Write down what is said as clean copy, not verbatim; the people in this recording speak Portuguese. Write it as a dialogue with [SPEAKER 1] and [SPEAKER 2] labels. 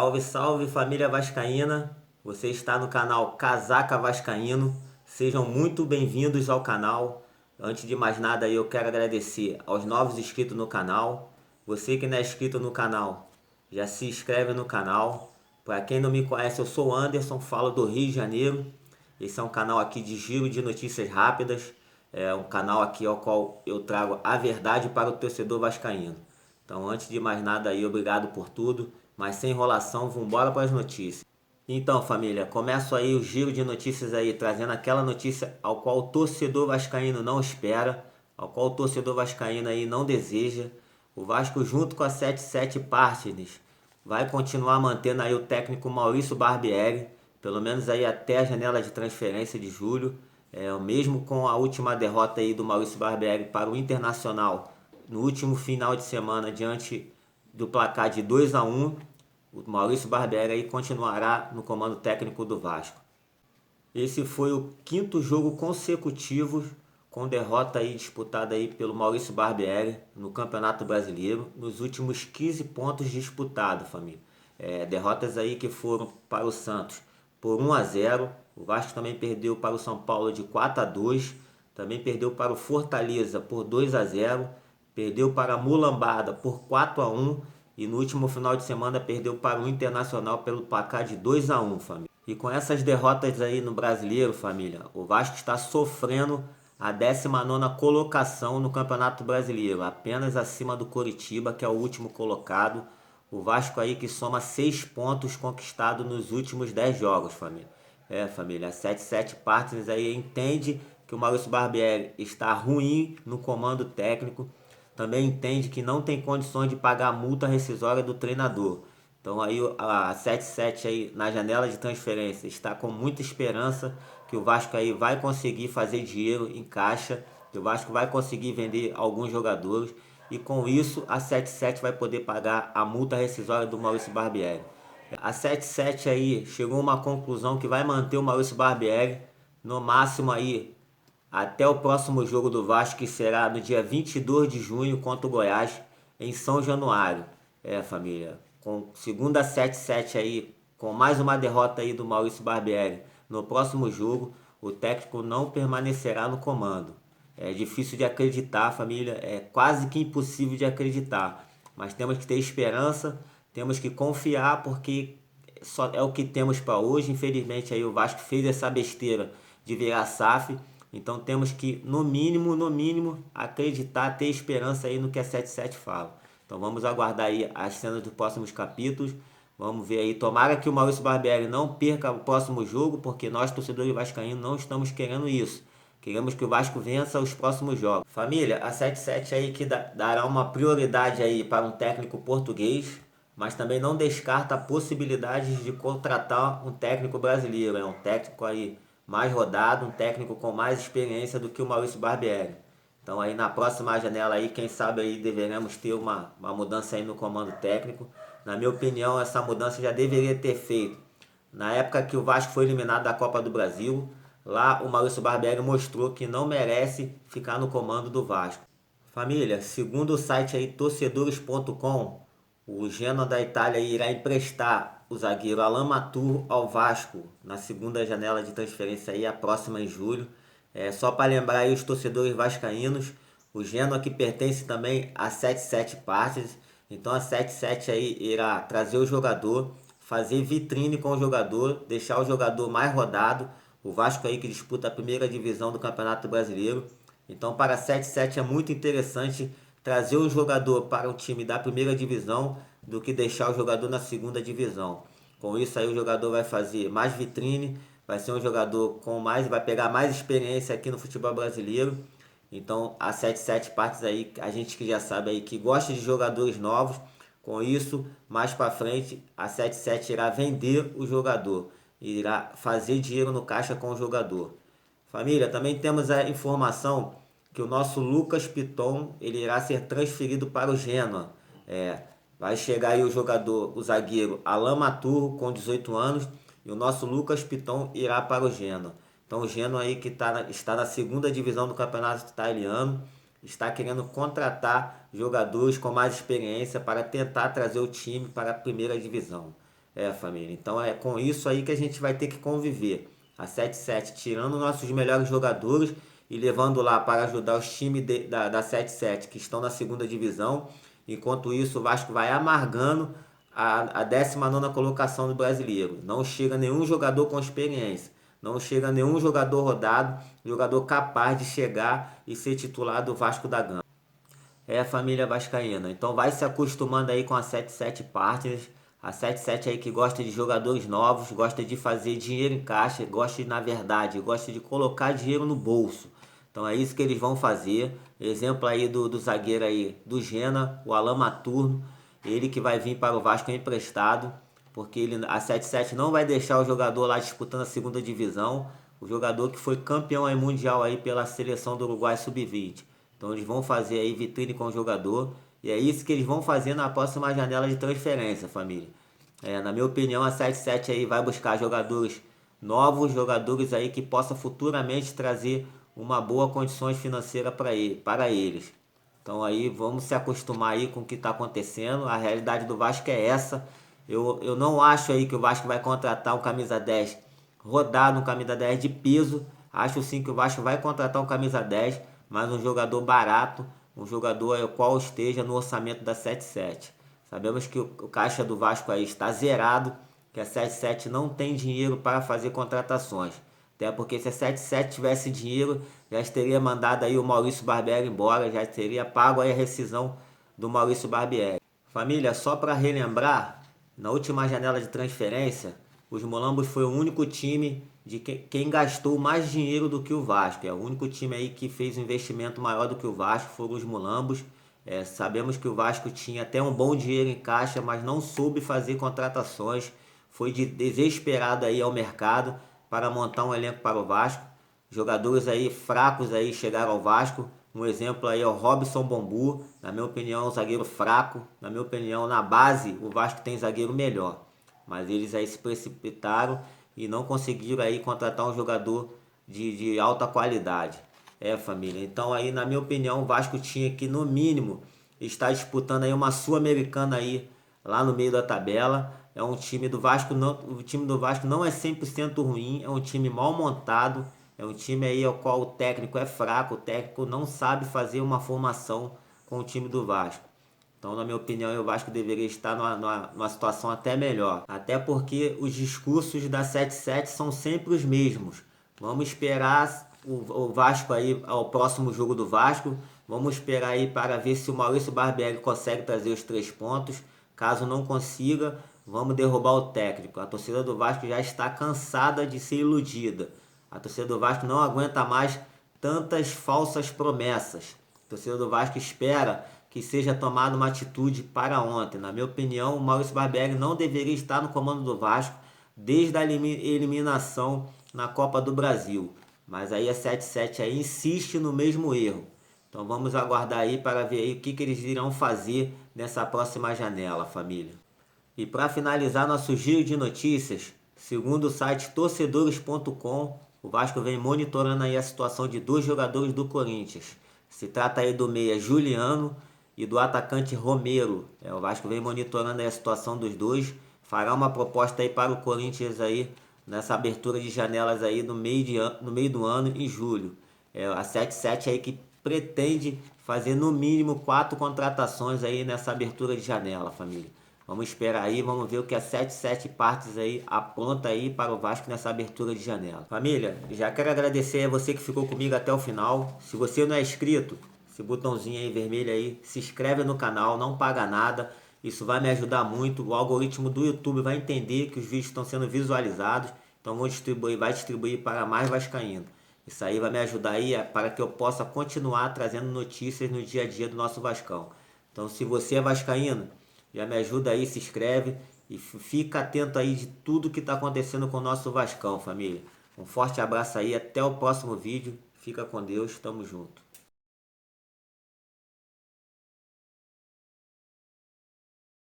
[SPEAKER 1] Salve, salve família vascaína! Você está no canal Casaca Vascaíno. Sejam muito bem-vindos ao canal. Antes de mais nada, eu quero agradecer aos novos inscritos no canal. Você que não é inscrito no canal, já se inscreve no canal. Para quem não me conhece, eu sou o Anderson, falo do Rio de Janeiro. Esse é um canal aqui de giro de notícias rápidas. É um canal aqui ao qual eu trago a verdade para o torcedor vascaíno. Então, antes de mais nada aí, obrigado por tudo. Mas sem enrolação, vamos embora para as notícias. Então, família, começo aí o giro de notícias aí, trazendo aquela notícia ao qual o torcedor vascaíno não espera, ao qual o torcedor vascaíno aí não deseja. O Vasco, junto com a 77 Partners, vai continuar mantendo aí o técnico Maurício Barbieri, pelo menos aí até a janela de transferência de julho. Mesmo com a última derrota aí do Maurício Barbieri para o Internacional no último final de semana, diante do placar de 2-1, o Maurício Barbieri aí continuará no comando técnico do Vasco. Esse foi o quinto jogo consecutivo com derrota aí disputada aí pelo Maurício Barbieri no Campeonato Brasileiro, nos últimos 15 pontos disputados, família. Derrotas aí que foram para o Santos por 1-0, o Vasco também perdeu para o São Paulo de 4-2, também perdeu para o Fortaleza por 2-0, perdeu para a Mulambada por 4-1 e no último final de semana perdeu para o Internacional pelo placar de 2-1, família. E com essas derrotas aí no Brasileiro, família, o Vasco está sofrendo a 19ª colocação no Campeonato Brasileiro, apenas acima do Coritiba, que é o último colocado. O Vasco aí que soma 6 pontos conquistados nos últimos 10 jogos, família. Família, a 77 Partners aí entende que o Maurício Barbieri está ruim no comando técnico, também entende que não tem condições de pagar a multa rescisória do treinador. Então aí a 77 aí na janela de transferência está com muita esperança que o Vasco aí vai conseguir fazer dinheiro em caixa, que o Vasco vai conseguir vender alguns jogadores e com isso a 77 vai poder pagar a multa rescisória do Maurício Barbieri. A 77 aí chegou a uma conclusão que vai manter o Maurício Barbieri no máximo aí até o próximo jogo do Vasco, que será no dia 22 de junho contra o Goiás, em São Januário. Família, com segunda 7-7 aí, com mais uma derrota aí do Maurício Barbieri no próximo jogo, o técnico não permanecerá no comando. É difícil de acreditar, família, é quase que impossível de acreditar. Mas temos que ter esperança, temos que confiar, porque só é o que temos para hoje. Infelizmente aí o Vasco fez essa besteira de virar SAF. Então temos que, no mínimo, acreditar, ter esperança aí no que a 77 fala. Então vamos aguardar aí as cenas dos próximos capítulos. Vamos ver aí, tomara que o Maurício Barbieri não perca o próximo jogo, porque nós, torcedores vascaínos, não estamos querendo isso. Queremos que o Vasco vença os próximos jogos. Família, a 77 aí que dará uma prioridade aí para um técnico português, mas também não descarta a possibilidade de contratar um técnico brasileiro. É um técnico aí mais rodado, um técnico com mais experiência do que o Maurício Barbieri. Então aí na próxima janela aí, quem sabe aí deveremos ter uma mudança aí no comando técnico. Na minha opinião, essa mudança já deveria ter feito na época que o Vasco foi eliminado da Copa do Brasil. Lá o Maurício Barbieri mostrou que não merece ficar no comando do Vasco. Família, segundo o site aí torcedores.com, o Genoa da Itália irá emprestar o zagueiro Alan Matur ao Vasco na segunda janela de transferência aí, a próxima em julho. Só para lembrar aí os torcedores vascaínos, o Genoa que pertence também a 77 Partners. Então a 77 aí irá trazer o jogador, fazer vitrine com o jogador, deixar o jogador mais rodado. O Vasco aí que disputa a primeira divisão do Campeonato Brasileiro. Então para a 77 é muito interessante trazer o jogador para o time da primeira divisão do que deixar o jogador na segunda divisão. Com isso aí o jogador vai fazer mais vitrine, vai ser um jogador com mais, vai pegar mais experiência aqui no futebol brasileiro. Então a 77 Partes aí, a gente que já sabe aí que gosta de jogadores novos, com isso mais para frente a 77 irá vender o jogador, irá fazer dinheiro no caixa com o jogador. Família, também temos a informação que o nosso Lucas Piton ele irá ser transferido para o Genoa. Vai chegar aí o jogador, o zagueiro Alan Maturro com 18 anos e o nosso Lucas Piton irá para o Genoa. Então o Genoa aí que está na segunda divisão do campeonato italiano está querendo contratar jogadores com mais experiência para tentar trazer o time para a primeira divisão. Família, então é com isso aí que a gente vai ter que conviver. A 77 tirando nossos melhores jogadores e levando lá para ajudar os times da 77 que estão na segunda divisão. Enquanto isso, o Vasco vai amargando a 19ª colocação do Brasileiro. Não chega nenhum jogador com experiência. Não chega nenhum jogador rodado, jogador capaz de chegar e ser titular do Vasco da Gama. É a família vascaína. Então vai se acostumando aí com a 77 Partners. A 77 aí que gosta de jogadores novos, gosta de fazer dinheiro em caixa, gosta de colocar dinheiro no bolso. Então é isso que eles vão fazer. Exemplo aí do zagueiro aí do Gena, o Alan Maturno. Ele que vai vir para o Vasco emprestado, porque a 77 não vai deixar o jogador lá disputando a segunda divisão. O jogador que foi campeão aí mundial aí pela seleção do Uruguai Sub-20. Então eles vão fazer aí vitrine com o jogador. E é isso que eles vão fazer na próxima janela de transferência, família. Na minha opinião, a 77 aí vai buscar jogadores novos, jogadores aí que possa futuramente trazer uma boa condições financeiras para eles. Então aí vamos se acostumar aí com o que está acontecendo. A realidade do Vasco é essa. Eu não acho aí que o Vasco vai contratar um camisa 10 rodado, um camisa 10 de peso. Acho sim que o Vasco vai contratar um camisa 10, mas um jogador barato, um jogador ao qual esteja no orçamento da 77. Sabemos que o caixa do Vasco aí está zerado, que a 77 não tem dinheiro para fazer contratações. Até porque se a 77 tivesse dinheiro, já teria mandado aí o Maurício Barbieri embora, já teria pago aí a rescisão do Maurício Barbieri. Família, só para relembrar, na última janela de transferência, os Mulambos foi o único time de quem gastou mais dinheiro do que o Vasco. É o único time aí que fez um investimento maior do que o Vasco, foram os Mulambos. Sabemos que o Vasco tinha até um bom dinheiro em caixa, mas não soube fazer contratações. Foi desesperado aí ao mercado para montar um elenco para o Vasco. Jogadores aí fracos aí chegaram ao Vasco. Um exemplo aí é o Robson Bambu. Na minha opinião, é um zagueiro fraco. Na minha opinião, na base, o Vasco tem zagueiro melhor. Mas eles aí se precipitaram e não conseguiram aí contratar um jogador de alta qualidade. Família. Então aí, na minha opinião, o Vasco tinha que, no mínimo, estar disputando aí uma Sul-Americana aí, lá no meio da tabela. É um time do Vasco, não, o time do Vasco não é 100% ruim, é um time mal montado, é um time aí ao qual o técnico é fraco, o técnico não sabe fazer uma formação com o time do Vasco. Então, na minha opinião, o Vasco deveria estar numa situação até melhor. Até porque os discursos da 77 são sempre os mesmos. Vamos esperar o Vasco aí ao próximo jogo do Vasco. Vamos esperar aí para ver se o Maurício Barbieri consegue trazer os 3 pontos. Caso não consiga, vamos derrubar o técnico. A torcida do Vasco já está cansada de ser iludida. A torcida do Vasco não aguenta mais tantas falsas promessas. A torcida do Vasco espera que seja tomada uma atitude para ontem. Na minha opinião, o Maurício Barbieri não deveria estar no comando do Vasco desde a eliminação na Copa do Brasil. Mas aí a 77 aí insiste no mesmo erro. Então vamos aguardar aí para ver aí o que eles irão fazer nessa próxima janela, família. E para finalizar nosso giro de notícias, segundo o site torcedores.com, o Vasco vem monitorando aí a situação de 2 jogadores do Corinthians. Se trata aí do meia Juliano e do atacante Romero. O Vasco vem monitorando aí a situação dos dois. Fará uma proposta aí para o Corinthians aí nessa abertura de janelas aí no meio do ano, em julho. A 77 aí que pretende fazer no mínimo 4 contratações aí nessa abertura de janela, família. Vamos esperar aí, vamos ver o que a 77 Partes aí apronta aí para o Vasco nessa abertura de janela. Família, já quero agradecer a você que ficou comigo até o final. Se você não é inscrito, esse botãozinho aí vermelho aí, se inscreve no canal, não paga nada. Isso vai me ajudar muito. O algoritmo do YouTube vai entender que os vídeos estão sendo visualizados. Então vai distribuir para mais vascaínos. Isso aí vai me ajudar aí para que eu possa continuar trazendo notícias no dia a dia do nosso Vascão. Então se você é vascaíno, já me ajuda aí, se inscreve e fica atento aí de tudo que está acontecendo com o nosso Vascão, família. Um forte abraço aí, até o próximo vídeo. Fica com Deus, tamo junto.